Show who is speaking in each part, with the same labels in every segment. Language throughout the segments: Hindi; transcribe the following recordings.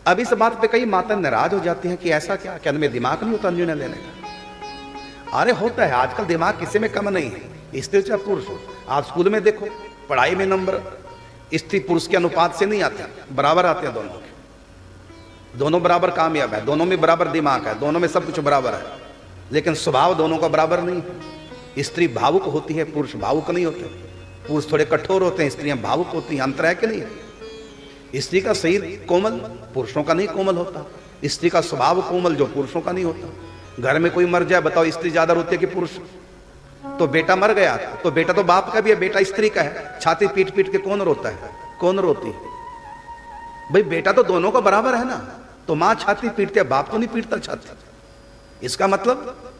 Speaker 1: अब इस बात पे कई माता नाराज हो जाती हैं कि ऐसा क्या, क्या में दिमाग नहीं होता निर्णय लेने का? अरे होता है, आजकल दिमाग किसी में कम नहीं है, स्त्री चाहे पुरुष हो। आप स्कूल में देखो, पढ़ाई में नंबर स्त्री पुरुष के अनुपात से नहीं आते, बराबर आते हैं दोनों के। दोनों बराबर कामयाब है, दोनों में बराबर दिमाग है, दोनों में सब कुछ बराबर है, लेकिन स्वभाव दोनों का बराबर नहीं है। स्त्री भावुक होती है, पुरुष भावुक नहीं होते। पुरुष थोड़े कठोर होते हैं, स्त्रियां भावुक होती हैं। अंतर है कि नहीं है? स्त्री का शरीर कोमल, पुरुषों का नहीं कोमल होता। स्त्री का स्वभाव कोमल, जो पुरुषों का नहीं होता। घर में कोई मर जाए, बताओ स्त्री ज्यादा रोती है कि पुरुष? तो बेटा मर गया तो बेटा तो बाप का भी है, बेटा स्त्री का है। छाती पीट पीट के कौन रोता है? कौन रोती है भाई? बेटा तो दोनों का बराबर है ना। तो मां छाती पीटती है, बाप तो नहीं पीटता छाती। इसका मतलब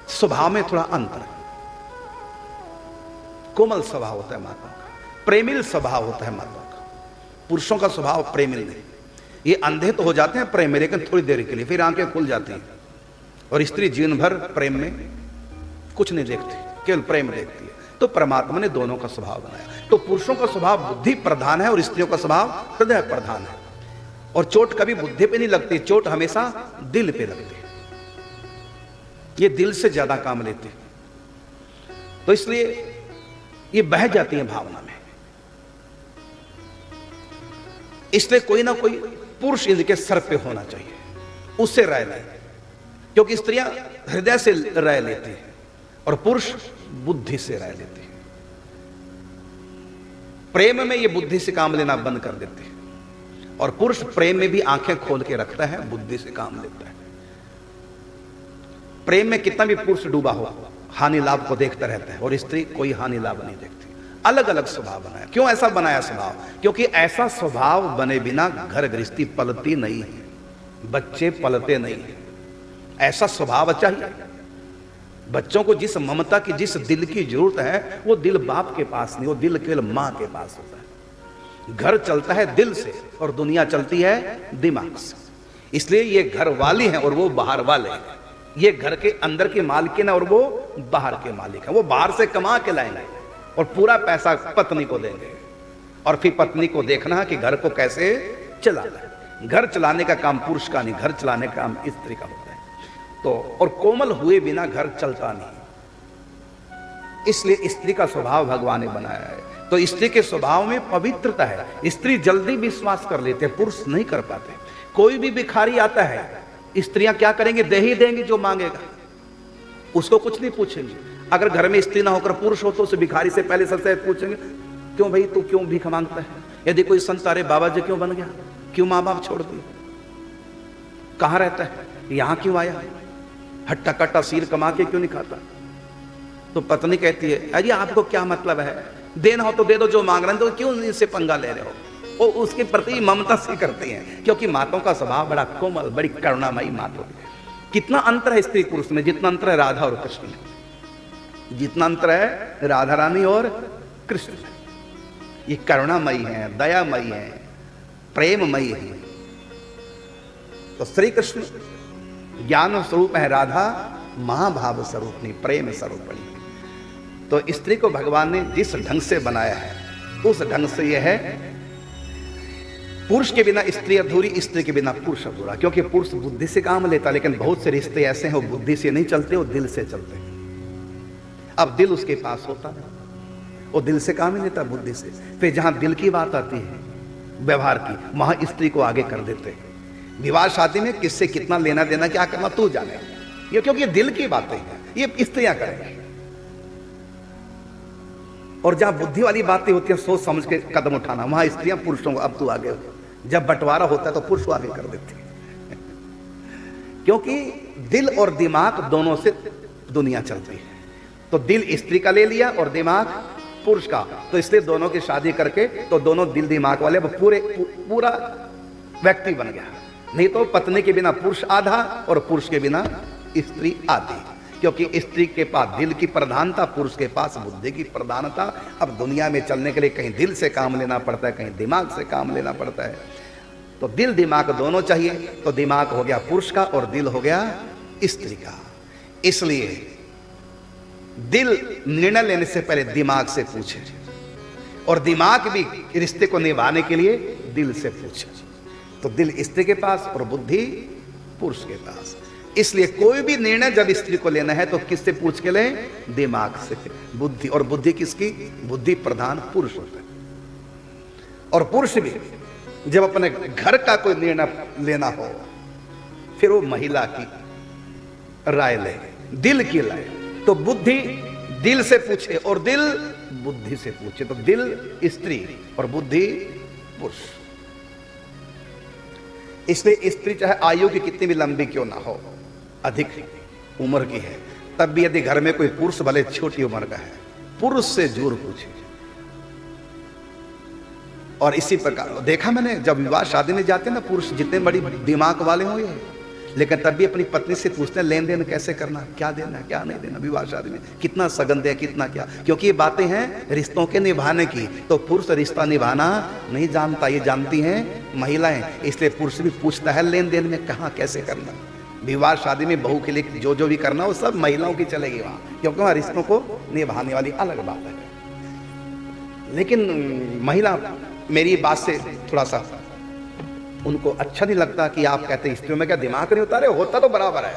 Speaker 1: स्वभाव में थोड़ा अंतर है। कोमल स्वभाव होता है माताओं का, प्रेमिल स्वभाव होता है माताओं का। पुरुषों का स्वभाव प्रेमिल नहीं। ये अंधे तो हो जाते हैं प्रेम में, लेकिन थोड़ी देर के लिए, फिर आंखें खुल जाती हैं। और स्त्री जीवन भर प्रेम में कुछ नहीं देखती, केवल प्रेम देखती है। तो परमात्मा ने दोनों का स्वभाव बनाया। तो पुरुषों का स्वभाव बुद्धि प्रधान है और स्त्रियों का स्वभाव हृदय प्रधान है। और चोट कभी बुद्धि पे नहीं लगती, चोट हमेशा दिल पे लगती है। ये दिल से ज्यादा काम लेते हैं, तो इसलिए ये बह जाती है भावना में। इसलिए कोई ना कोई पुरुष इनके सर पे होना चाहिए, उससे राय लें। क्योंकि स्त्रियां हृदय से राय लेती हैं और पुरुष बुद्धि से राय लेते हैं। प्रेम में ये बुद्धि से काम लेना बंद कर देते हैं, और पुरुष प्रेम में भी आंखें खोल के रखता है, बुद्धि से काम लेता है। प्रेम में कितना भी पुरुष डूबा हो, हानि लाभ को देखता रहता है, और स्त्री कोई हानि लाभ नहीं देखती। अलग अलग स्वभाव बनाया। क्यों ऐसा बनाया स्वभाव? क्योंकि ऐसा स्वभाव बने बिना घर गृहस्थी पलती नहीं है, बच्चे पलते नहीं है। ऐसा स्वभाव चाहिए। बच्चों को जिस ममता की, जिस दिल की जरूरत है, वो दिल बाप के पास नहीं, वो दिल केवल मां के पास होता है। घर चलता है दिल से और दुनिया चलती है दिमाग से। इसलिए ये घर वाली हैं और वो बाहर वाले हैं। ये घर के अंदर की मालिकिन है और वो बाहर के मालिक है। वो बाहर से कमा के लाएंगे और पूरा पैसा पत्नी को देंगे, और फिर पत्नी को देखना है कि घर को कैसे चलाना है। घर चलाने का काम पुरुष का नहीं, घर चलाने का काम स्त्री का होता है। तो और कोमल हुए बिना घर चलता नहीं। इसलिए स्त्री का स्वभाव भगवान ने बनाया है। तो स्त्री के स्वभाव में पवित्रता है। स्त्री जल्दी विश्वास कर लेते हैं, पुरुष नहीं कर पाते। कोई भी भिखारी आता है, स्त्रियां क्या करेंगे? दे ही देंगे जो मांगेगा, उसको कुछ नहीं पूछेंगे। अगर घर में स्त्री ना होकर पुरुष हो तो उस भिखारी से पहले सबसे पूछेंगे, क्यों भाई तू क्यों भीख मांगता है? यदि कोई संत, अरे बाबा जी क्यों बन गया, क्यों माँ बाप छोड़ दिए, कहाँ रहता है, यहाँ क्यों आया, हट्टा कट्टा सिर कमा के क्यों नहीं खाता? तो पत्नी कहती है, अरे आपको क्या मतलब है, देना हो तो दे दो, जो मांग रहे हैं तो क्यों इससे पंगा ले रहे हो? वो उसके प्रति ममता से करती हैं, क्योंकि माताओं का स्वभाव बड़ा कोमल, बड़ी करुणामयी माता होती है। कितना अंतर है स्त्री पुरुष में, जितना अंतर है राधा और कृष्ण में, जितना अंतर है राधा रानी और कृष्ण में। ये करुणामयी है, दयामयी है, प्रेममयी है। तो श्री कृष्ण ज्ञान स्वरूप है, राधा महाभाव स्वरूपनी, प्रेम स्वरूपणी। तो स्त्री को भगवान ने जिस ढंग से बनाया है, उस ढंग से यह है, पुरुष के बिना स्त्री अधूरी, स्त्री के बिना पुरुष अधूरा। क्योंकि पुरुष बुद्धि से काम लेता, लेकिन बहुत से रिश्ते ऐसे हैं वो बुद्धि से नहीं चलते, वो दिल से चलते हैं। अब दिल उसके पास होता है, वो दिल से काम ही लेता, बुद्धि से। फिर जहां दिल की बात आती है व्यवहार की, वहां स्त्री को आगे कर देते हैं। विवाह शादी में किससे कितना लेना देना, क्या करना तू जाने, ये क्योंकि ये दिल की बातें हैं, ये स्त्रियां करेंगी। और जहां बुद्धि वाली बातें होती है, सोच समझ के कदम उठाना, वहां स्त्रियां पुरुषों को, अब तू आगे हो। जब बंटवारा होता है तो पुरुष आगे कर देते हैं, क्योंकि दिल और दिमाग दोनों से दुनिया चलती है। तो दिल स्त्री का ले लिया और दिमाग पुरुष का, तो इसलिए दोनों की शादी करके तो दोनों दिल दिमाग वाले पूरा व्यक्ति बन गया। नहीं तो पत्नी के बिना पुरुष आधा और पुरुष के बिना स्त्री आधी, क्योंकि स्त्री के पास दिल की प्रधानता, पुरुष के पास बुद्धि की प्रधानता। अब दुनिया में चलने के लिए कहीं दिल से काम लेना पड़ता है, कहीं दिमाग से काम लेना पड़ता है। तो दिल दिमाग दोनों चाहिए। तो दिमाग हो गया पुरुष का और दिल हो गया स्त्री का। इसलिए दिल निर्णय लेने से पहले दिमाग से पूछे, और दिमाग भी रिश्ते को निभाने के लिए दिल से पूछे। तो दिल स्त्री के पास और बुद्धि पुरुष के पास। इसलिए कोई भी निर्णय जब स्त्री को लेना है तो किससे पूछ के लें? दिमाग से। बुद्धि, और बुद्धि किसकी? बुद्धि प्रधान पुरुष होता है। और पुरुष भी जब अपने घर का कोई निर्णय लेना हो फिर वो महिला की राय ले, दिल की राय। तो बुद्धि दिल से पूछे और दिल बुद्धि से पूछे। तो दिल स्त्री और बुद्धि पुरुष। इसलिए स्त्री चाहे आयु की कितनी भी लंबी क्यों ना हो, अधिक उम्र की है, तब भी यदि घर में कोई पुरुष भले छोटी उम्र का है, पुरुष से जरूर पूछे। और इसी प्रकार देखा मैंने, जब विवाह शादी में जाते हैं ना, पुरुष जितने बड़ी दिमाग वाले हो ये, लेकिन तब भी अपनी पत्नी से पूछते हैं लेन देन कैसे करना, क्या देना क्या नहीं देना, विवाह शादी में कितना सगन दे, कितना क्या, क्योंकि ये बातें हैं रिश्तों के निभाने की। तो पुरुष रिश्ता निभाना नहीं जानता, ये जानती हैं महिलाएं। इसलिए पुरुष भी पूछता है लेन देन में कहाँ कैसे करना। विवाह शादी में बहू के लिए जो जो भी करना वो सब महिलाओं की चलेगी वहां, क्योंकि वहां रिश्तों को निभाने वाली अलग बात है। लेकिन महिला, मेरी बात से थोड़ा सा उनको अच्छा नहीं लगता कि आप कहते हैं स्त्रियों में क्या दिमाग नहीं होता। होता तो बराबर है,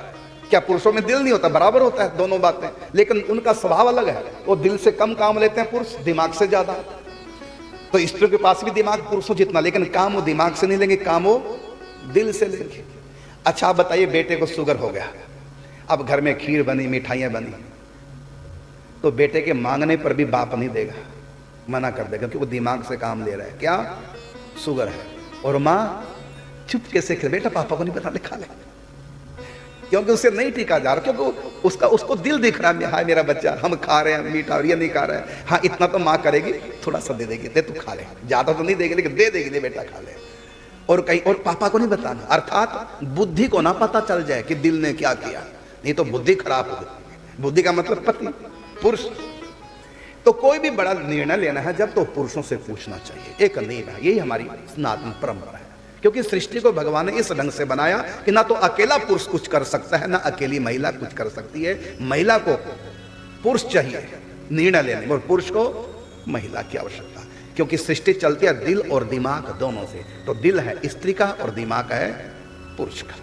Speaker 1: क्या पुरुषों में दिल नहीं होता? बराबर होता है दोनों बातें, लेकिन उनका स्वभाव अलग है। वो दिल से कम काम लेते हैं पुरुष, दिमाग से ज्यादा। तो स्त्रियों के पास भी दिमाग पुरुषों जितना, लेकिन काम वो दिमाग से नहीं लेंगे, काम वो दिल से लेंगे। अच्छा आप बताइए, बेटे को शुगर हो गया, अब घर में खीर बनी, मिठाइयां बनी, तो बेटे के मांगने पर भी बाप नहीं देगा, मना कर देगा, क्योंकि वो दिमाग से काम ले रहा है, क्या शुगर है। और माँ चुपके से, बेटा पापा को नहीं बता, खा ले, क्योंकि उसे नहीं टिका जा रहा, क्योंकि उसको दिल दिख रहा है, हाय मेरा बच्चा, हम खा रहे हैं मीठा और ये नहीं खा रहा है। हाँ इतना तो माँ करेगी, थोड़ा सा दे देगी, दे तू खा ले, ज्यादा तो नहीं देगी लेकिन दे देगी, दे बेटा खा ले। और कहीं और पापा को नहीं बताना, अर्थात बुद्धि को ना पता चल जाए कि दिल ने क्या किया, नहीं तो बुद्धि खराब हो गई। बुद्धि का मतलब पति, पुरुष। तो कोई भी बड़ा निर्णय लेना है जब, तो पुरुषों से पूछना चाहिए, एक नियम है, यही हमारी सनातन परंपरा है। क्योंकि सृष्टि को भगवान ने इस ढंग से बनाया कि ना तो अकेला पुरुष कुछ कर सकता है, ना अकेली महिला कुछ कर सकती है। महिला को पुरुष चाहिए निर्णय लेने में, और पुरुष को महिला की आवश्यकता, क्योंकि सृष्टि चलती है दिल और दिमाग दोनों से। तो दिल है स्त्री का और दिमाग है पुरुष का।